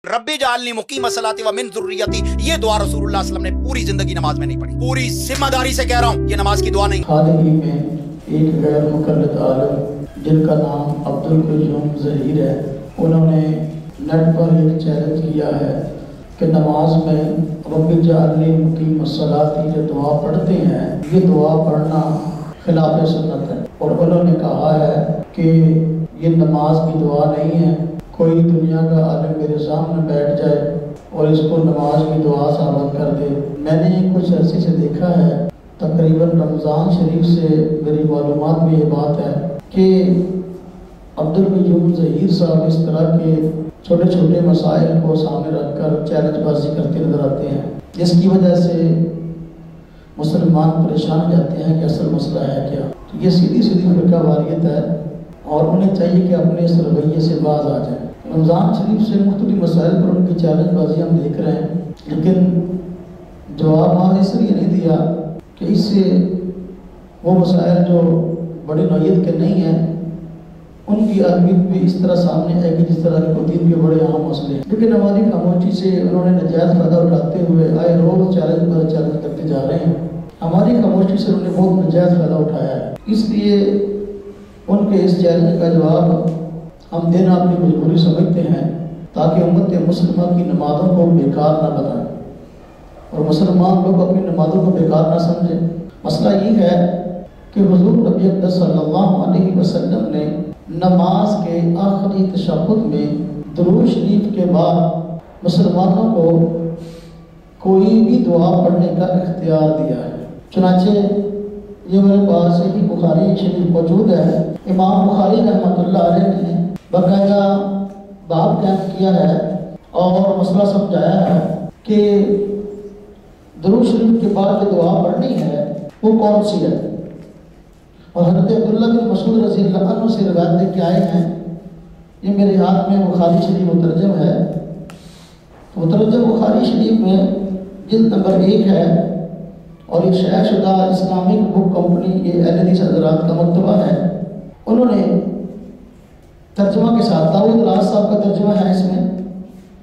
ربی جعلنی مقیم الصلاۃ ومن ذریتی، یہ دعا رسول اللہ صلی اللہ علیہ وسلم نے پوری زندگی نماز میں نہیں پڑھی. پوری ذمہ داری سے کہہ رہا ہوں، یہ نماز کی دعا نہیں. حال ہی میں ایک غیر مقلد عالم جن کا نام عبدالقیوم ظہیر ہے، انہوں نے نیٹ پر ایک چیلنج کیا ہے کہ نماز میں رب اجعلنی مقیم الصلاۃ جو دعا پڑھتے ہیں، یہ دعا پڑھنا خلاف سنت ہے، اور انہوں نے کہا ہے کہ یہ نماز کی دعا نہیں ہے. کوئی دنیا کا عالم میرے سامنے بیٹھ جائے اور اس کو نماز کی دعا ثابت کر دے. میں نے کچھ عرصے سے دیکھا ہے، تقریباً رمضان شریف سے میری معلومات میں یہ بات ہے کہ عبدالقیوم ظہیر صاحب اس طرح کے چھوٹے چھوٹے مسائل کو سامنے رکھ کر چیلنج بازی کرتے نظر آتے ہیں، جس کی وجہ سے مسلمان پریشان ہو جاتے ہیں کہ اصل مسئلہ ہے کیا. یہ سیدھی فرقہ واریت ہے، اور انہیں چاہیے کہ اپنے اس رویے سے باز آ جائیں. رمضان شریف سے مختلف مسائل پر ان کی چیلنج بازی ہم دیکھ رہے ہیں، لیکن جواب آج اس لیے نہیں دیا کہ اس سے وہ مسائل جو بڑی نوعیت کے نہیں ہیں ان کی اہمیت بھی اس طرح سامنے آئے گی جس طرح کے دین کے بڑے اہم مسئلے ہیں. لیکن ہماری خاموشی سے انہوں نے نجائز فائدہ اٹھاتے ہوئے آئے روز چیلنج پر چیلنج کرتے جا رہے ہیں. ہماری خاموشی سے انہوں نے بہت نجائز فائدہ اٹھایا ہے، اس لیے ان کے اس چیلنج کا جواب ہم دینا اپنی مجبوری سمجھتے ہیں، تاکہ امت مسلمہ کی نمازوں کو بیکار نہ بنائیں اور مسلمان لوگ اپنی نمازوں کو بیکار نہ سمجھیں. مسئلہ یہ ہے کہ حضور نبی اکرم صلی اللہ علیہ وسلم نے نماز کے آخری تشہد میں درود شریف کے بعد مسلمانوں کو کوئی بھی دعا پڑھنے کا اختیار دیا ہے. چنانچہ یہ میرے پاس صحیح بخاری شریف موجود ہے. امام بخاری رحمۃ اللہ علیہ نے باقاعدہ باب قائم کیا ہے اور مسئلہ سمجھایا ہے کہ درود شریف کے بعد جو دعا پڑھنی ہے وہ کون سی ہے. اور حضرت عبداللہ بن مسعود رضی اللہ عنہ سے روایت لے کے آئے ہیں. یہ میرے ہاتھ میں بخاری شریف مترجم ہے. مترجم بخاری شریف میں جلد نمبر 1 ہے، اور یہ شائع شدہ اسلامک بک کمپنی، یہ اہل حدیث حضرات کا مکتبہ ہے. انہوں نے ترجمہ کے ساتھ داؤد راز صاحب کا ترجمہ ہے، اس میں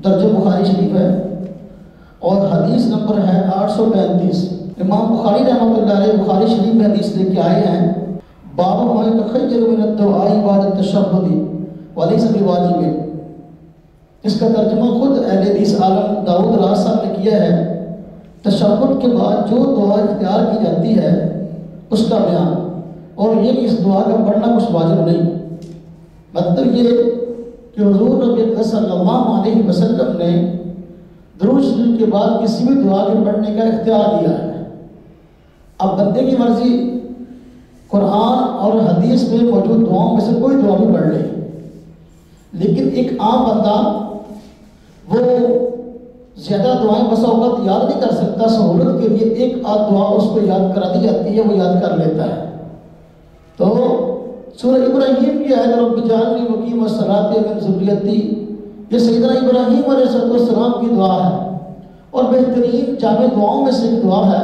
درج بخاری شریف ہے اور حدیث نمبر ہے 835. امام بخاری رحمۃ اللہ علیہ بخاری شریف میں حدیث لے کے آئے ہیں، باب ما یتخیر من الدعاء بعد التشہد ولیس بواجب. اس کا ترجمہ خود اہل حدیث عالم داؤد راز صاحب نے کیا ہے. تشہد کے بعد جو دعا اختیار کی جاتی ہے اس کا بیان، اور یہ کہ اس دعا کا پڑھنا کچھ واجب نہیں. مطلب یہ کہ حضور نبی اکرم صلی اللہ علیہ وسلم نے درود شریف کے بعد کسی بھی دعا کے پڑھنے کا اختیار دیا ہے. اب بندے کی مرضی قرآن اور حدیث میں موجود دعاؤں میں سے کوئی دعا بھی پڑھ لے، لیکن ایک عام بندہ وہ زیادہ دعائیں بسا اوقات یاد نہیں کر سکتا. سہولت کے لیے ایک آدھ دعا اس کو یاد کرا دی جاتی ہے، وہ یاد کر لیتا ہے. تو سورہ ابراہیم کی آیت رب اجعلنی مقیم الصلاۃ ومن ذریتی، یہ سیدنا ابراہیم علیہ السلام کی دعا ہے اور بہترین جامع دعاؤں میں سے ایک دعا ہے.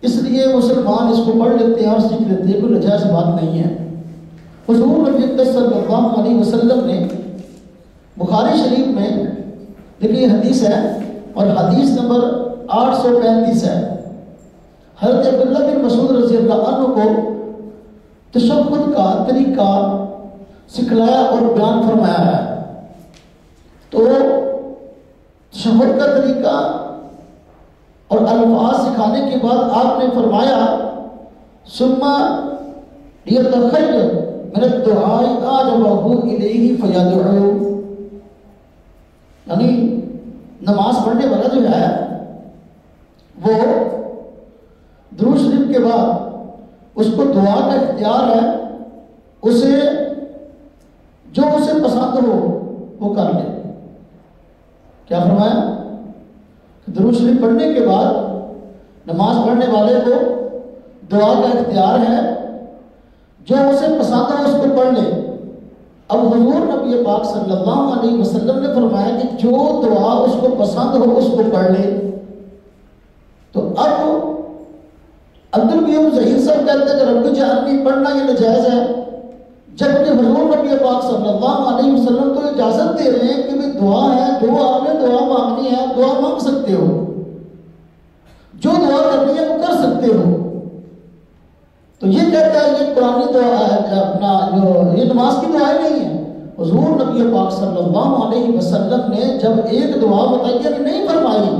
اس لیے مسلمان اس کو پڑھ لیتے ہیں اور سیکھ لیتے ہیں، کوئی نجائز بات نہیں ہے. حضور نبی صلی اللہ علیہ وسلم نے بخاری شریف میں دیکھیے حدیث ہے، اور حدیث نمبر 835 ہے. حضرت عبداللہ بن مسعود رضی اللہ عنہ کو تشہد کا طریقہ سکھلایا اور بیان فرمایا ہے. تو تشہد کا طریقہ اور الفاظ سکھانے کے بعد آپ نے فرمایا ثم لیتخیر من الدعاء اعجبہ الیہ فیدعو. یعنی نماز پڑھنے والا جو ہے وہ درود شریف کے بعد اس کو دعا کا اختیار ہے، اسے جو اسے پسند ہو وہ کر لے. کیا فرمایا؟ درود شریف پڑھنے کے بعد نماز پڑھنے والے کو دعا کا اختیار ہے، جو اسے پسند ہو اس کو پڑھ لے. اب حضور نبی پاک صلی اللہ علیہ وسلم نے فرمایا کہ جو دعا اس کو پسند ہو اس کو پڑھ لے. تو اب عبدالقیوم ظہیر صاحب کہتے ہیں کہ رب اجعلنی پڑھنا یہ نجائز ہے، جبکہ حضور نبی پاک صلی اللہ علیہ وسلم تو اجازت دے رہے ہیں کہ بھی دعا ہے، جو آپ نے دعا مانگنی ہے دعا مانگ سکتے ہو، جو دعا کرنی ہے وہ کر سکتے ہو۔ تو یہ کہتا ہے یہ قرآنی دعا ہے، اپنا جو یہ نماز کی دعائیں نہیں ہے۔ حضور نبی پاک صلی اللہ علیہ وسلم نے جب ایک دعا متعین نہیں فرمائی،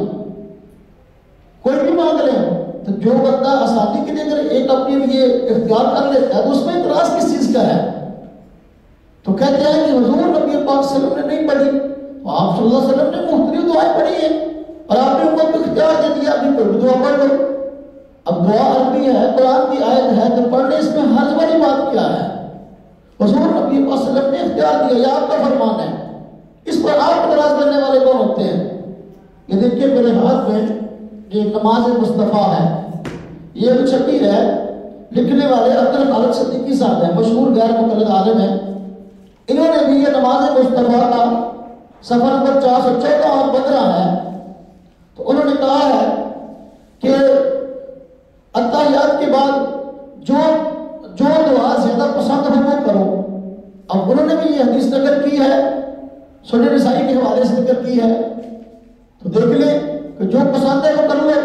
کوئی بھی مانگ لے، تو جو بندہ آسانی کے لیے اگر ایک اپنے لیے اختیار کر لیتا ہے تو اس میں اعتراض کس چیز کا ہے؟ تو کہتے ہیں کہ حضور نبی پاک صلی اللہ علیہ وسلم نے نہیں پڑھی، تو آپ صلی اللہ علیہ وسلم نے مختلف دعائیں پڑھی ہیں اور آپ نے امت کو اختیار دے دیا ابھی کوئی بھی دعا پڑھ لو۔ اب دعا عربی ہے، قرآن کی آیت ہے، تو پڑھنے اس میں حرج والی بات کیا ہے؟ حضور نبی پاک صلی اللہ علیہ وسلم نے اختیار دیا، یہ آپ کا فرمان ہے، اس پر آپ اعتراض کرنے والے کون ہوتے ہیں؟ یہ دیکھیے میرے ہاتھ میں یہ نماز مصطفیٰ ہے، یہ ابھی چھپی ہے، لکھنے والے عبدالخالق صدیقی صاحب ہیں، مشہور غیر مقلد عالم ہیں۔ انہوں نے بھی یہ نماز مصطفیٰ کا صفحہ نمبر 414 اور 15 ہے، تو انہوں نے کہا ہے کہ اتحیات کے بعد جو دعا زیادہ پسند ہو وہ کرو۔ اب انہوں نے بھی یہ حدیث نقل کی ہے، سنن نسائی کے حوالے سے نقل کی ہے، تو دیکھ لیں کہ جو پسند ہے وہ کر لو۔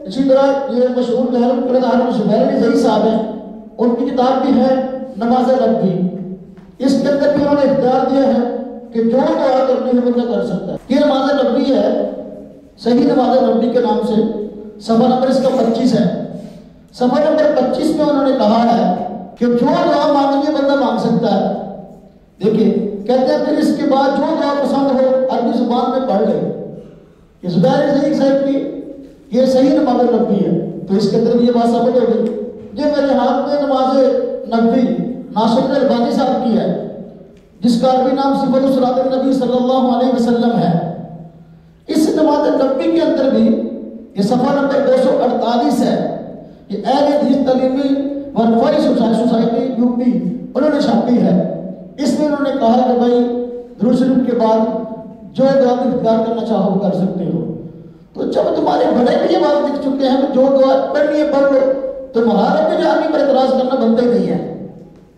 اسی طرح یہ مشہور غیر مقلد عالم زبیر رضی صاحب ہیں، ان کی کتاب بھی ہے نماز نبوی، اس کے اندر بھی انہوں نے اختیار دیا ہے کہ جو دعا کرنی ہے وہ کر سکتا ہے۔ یہ نماز نبوی ہے، صحیح نماز نبوی کے نام سے، صفحہ نمبر اس کا 25 ہے۔ صفحہ نمبر 25 میں انہوں نے کہا ہے کہ جو دعا مانگنی ہے بندہ مانگ سکتا ہے۔ دیکھیں کہتے ہیں پھر اس کے بعد جو دعا پسند ہو عربی زبان میں پڑھ لے۔ یہ زبیر رضی صاحب کی یہ صحیح نماز نبوی ہے، تو اس کے اندر بھی یہ بات ثابت ہو گئی۔ یہ میرے ہاتھ میں نماز نبوی ناصر البانی صاحب کی ہے، جس کا عربی نام صفت الصلاۃ النبی صلی اللہ علیہ وسلم ہے۔ اس نماز نبوی کے اندر بھی یہ صفحہ نمبر 248 ہے، یہ اہل حدیث تعلیمی و رفائی سوسائٹی یوپی انہوں نے چھاپی ہے۔ اس میں انہوں نے کہا کہ بھائی درود شریف کے بعد جو دعا اختیار کرنا چاہو کر سکتے ہو۔ تو جب تمہارے بڑے بھی یہ بات لکھ چکے ہیں کہ جو دعا پڑھنی ہے پڑھ لو، تو مہارت میں جانی پر اعتراض کرنا بنتا ہی نہیں ہے۔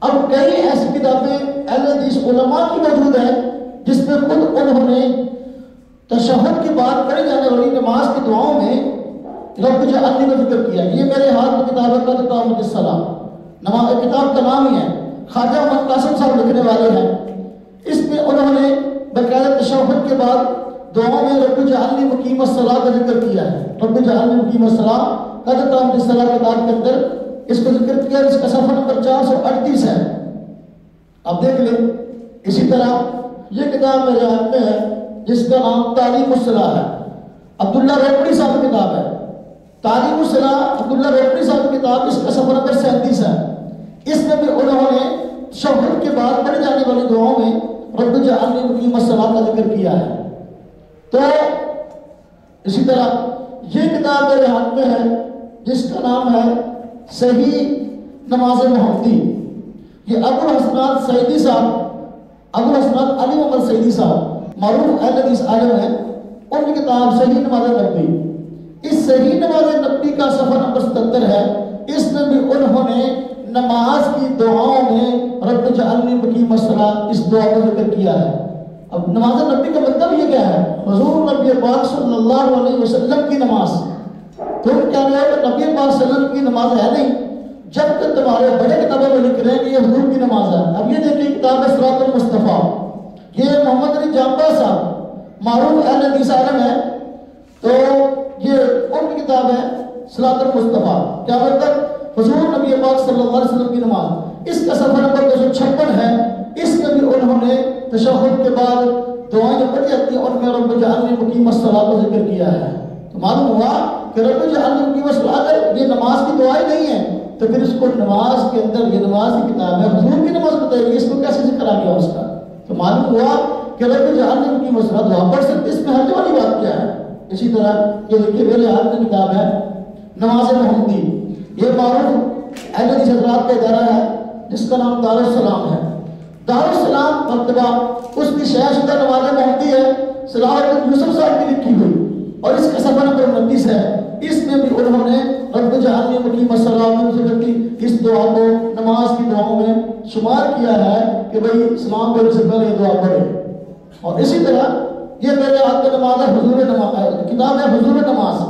اب کئی ایسی کتابیں اہل حدیث علماء کی موجود ہیں جس میں خود انہوں نے تشہد کے بعد پڑھی جانے والی نماز کی دعاؤں میں رب جعلنی کا ذکر کیا۔ یہ میرے ہاتھ میں کتاب ہے قد قامت الصلاۃ، کتاب کا نام ہی ہے، خواجہ محمد قاسم صاحب لکھنے والے ہیں۔ اس میں انہوں نے باقاعدہ تشہد کے بعد دعاؤں میں رب جعلنی مقیم الصلاۃ کا ذکر کیا ہے۔ رب جعلنی مقیم الصلاۃ قد قامت الصلاۃ کتاب کے اندر اس کو ذکر کیا، اس کا صفحہ نمبر 438 ہے، اب دیکھ لیں۔ اسی طرح یہ کتاب میرے ہاتھ میں ہے جس کا نام تعلیم الصلاح ہے، عبداللہ روکڑی صاحب کی کتاب ہے، تعلیم الصلاح عبداللہ روکڑی صاحب کی کتاب، اس کا صفحہ نمبر 37 ہے۔ اس میں بھی انہوں نے تشہد کے بعد پڑھی جانے والی دعاؤں میں رب جعلنی مقیم الصلاۃ کا ذکر کیا ہے۔ تو اسی طرح یہ کتاب میرے ہاتھ میں ہے جس کا نام ہے صحیح نماز محمدی، یہ ابو الحسنات سعیدی صاحب، ابو الحسنات علی محمد سعیدی صاحب معروف اہل حدیث عالم ہیں، ان کی کتاب صحیح نماز نبوی۔ اس صحیح نماز نبوی کا صفحہ نمبر 77 ہے، اس میں بھی انہوں نے نماز کی دعاؤں میں رب جعلنی مقیم الصلاۃ اس دعا کا ذکر کیا ہے۔ اب نماز نبوی کا مطلب یہ کیا ہے؟ حضور نبی پاک صلی اللہ علیہ وسلم کی نماز۔ تم کہہ رہے ہو کہ نبی پاک صلی اللہ علیہ وسلم کی نماز ہے نہیں، جب کہ تمہارے بڑے کتابوں میں لکھ رہے ہیں کہ یہ حضور کی نماز ہے۔ اب یہ دیکھیں کتاب صراط المصطفیٰ، یہ محمد علی جامبا صاحب معروف اہل حدیث عالم ہے، تو یہ ان کی کتاب ہے صراط المصطفیٰ، کیا مطلب حضور نبی پاک صلی اللہ علیہ وسلم کی نماز۔ اس کا صفحہ نمبر 256 ہے، اس میں بھی انہوں نے تشہد کے بعد دعائیں جو پڑھی جاتی ہیں ان میں رب جعلنی مقیم الصلاۃ کا ذکر کیا ہے۔ تو معلوم ہوا کہ رب جعلنی مقیم الصلاۃ یہ نماز کی دعائیں نہیں ہے، تو پھر اس کو نماز کے اندر، یہ نماز کی کتاب ہے، حضور کی نماز بتائیے اس کو کیسے ذکر آ گیا اس کا؟ تو معلوم ہوا کہ رب جعلنی مقیم الصلاۃ دعا پڑھ سکتے، اس میں حرج والی بات کیا ہے؟ اسی طرح یہ دیکھیے میرے ہاتھ میں کتاب ہے نماز محمدی، یہ معروف اہل حدیث حضرات کا ادارہ ہے جس کا نام دارالسلام ہے۔ دارالسلام مرتبہ اس کی شائع شدہ نماز محمدی ہے، صلاح الدین یوسف صاحب کی لکھی ہوئی، اور اس کا صفحہ نمبر 29 ہے۔ اس میں بھی انہوں نے رب جعلنی مقیم الصلاۃ من ذریتی اس دعا کو نماز کی دعاؤں میں شمار کیا ہے کہ بھئی اسلام پڑھنے سے پہلے یہ دعا پڑھے. اور اسی طرح یہ میرے ہاتھ میں نماز ہے حضور نماز کتاب ہے حضور نماز.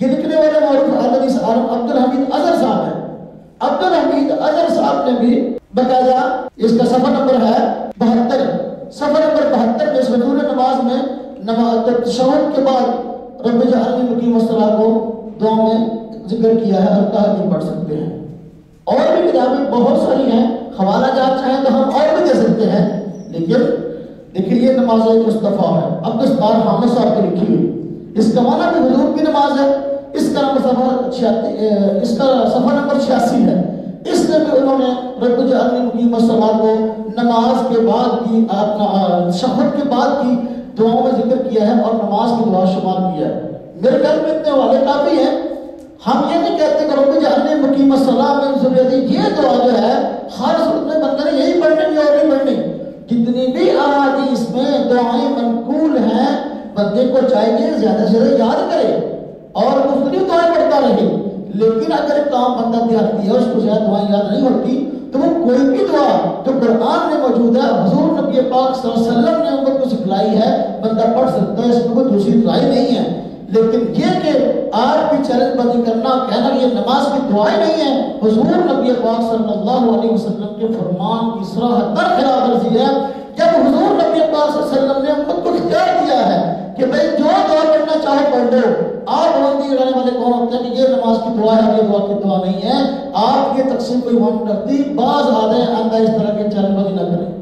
یہ لکھنے والے معروف حدیث عالم عبد الحمید اظہر صاحب ہیں. عبد الحمید اظہر صاحب نے بھی باقاعدہ اس کا صفحہ نمبر ہے 72 صفحہ نمبر 72 میں اس حضور نماز میں تشہد کے بعد رب جعلنی مقیم الصلاۃ کو دعا میں ذکر کیا ہے اور کہا کہ پڑھ سکتے ہیں. اور بھی کتابیں بہت ساری ہیں, حوالہ جات چاہیں تو ہم اور بھی دے سکتے ہیں, لیکن دیکھیے یہ نماز مصطفیٰ ہے عبد الستار حامد صاحب کی لکھی ہوئی. اس کا معنی بھی حضور کی نماز ہے. اس کا صفحہ نمبر 86 ہے. اس میں بھی انہوں نے رب جعلنی مقیم الصلاۃ کو نماز کے بعد کی تشہد کے بعد کی دعاؤں میں ذکر کیا ہے اور نماز کی دعا شمار کیا ہے. میرے گھر میں اتنے والے کافی ہیں. ہم یہ نہیں کہتے کہ رب جعلنی مقیم الصلاۃ من ذریتی یہ دعا جو ہے ہر صورت میں بندہ نے یہی پڑھنی اور نہیں پڑھنی. جتنی بھی احادیث میں دعائیں منقول ہیں بندے کو چاہیے زیادہ سے زیادہ یاد کرے اور مختلف دعائیں پڑھتا رہے. لیکن اگر کام بندہ دیہاتی ہے اس کو زیادہ دعائیں یاد نہیں ہوتی تو وہ کوئی بھی دعا جو قرآن میں موجود ہے حضور نبی پاک صلی اللہ علیہ وسلم نے امت کو سکھلائی ہے بندہ پڑھ سکتا ہے. اس میں کوئی دوسری رائے نہیں ہے. لیکن یہ کہ آج بھی چیلنج بندی کرنا کہنا کہ یہ نماز کی دعائیں نہیں ہیں, حضور نبی پاک صلی اللہ علیہ وسلم کے فرمان کی صراحت پر خلاف ورزی ہے. جب حضور نبی پاک صلی اللہ علیہ وسلم نے امت کو اختیار دیا ہے کہ بھئی جو دعا پڑھنا چاہے پڑھ لو, آپ بندی کرنے والے کون ہوتے ہیں کہ یہ نماز کی دعا ہے یہ دعا کی دعا نہیں ہے. آپ یہ تقسیم کوئی مان کرتی, بعض آدھے آندہ اس طرح کے چیلنج بندی نہ کریں.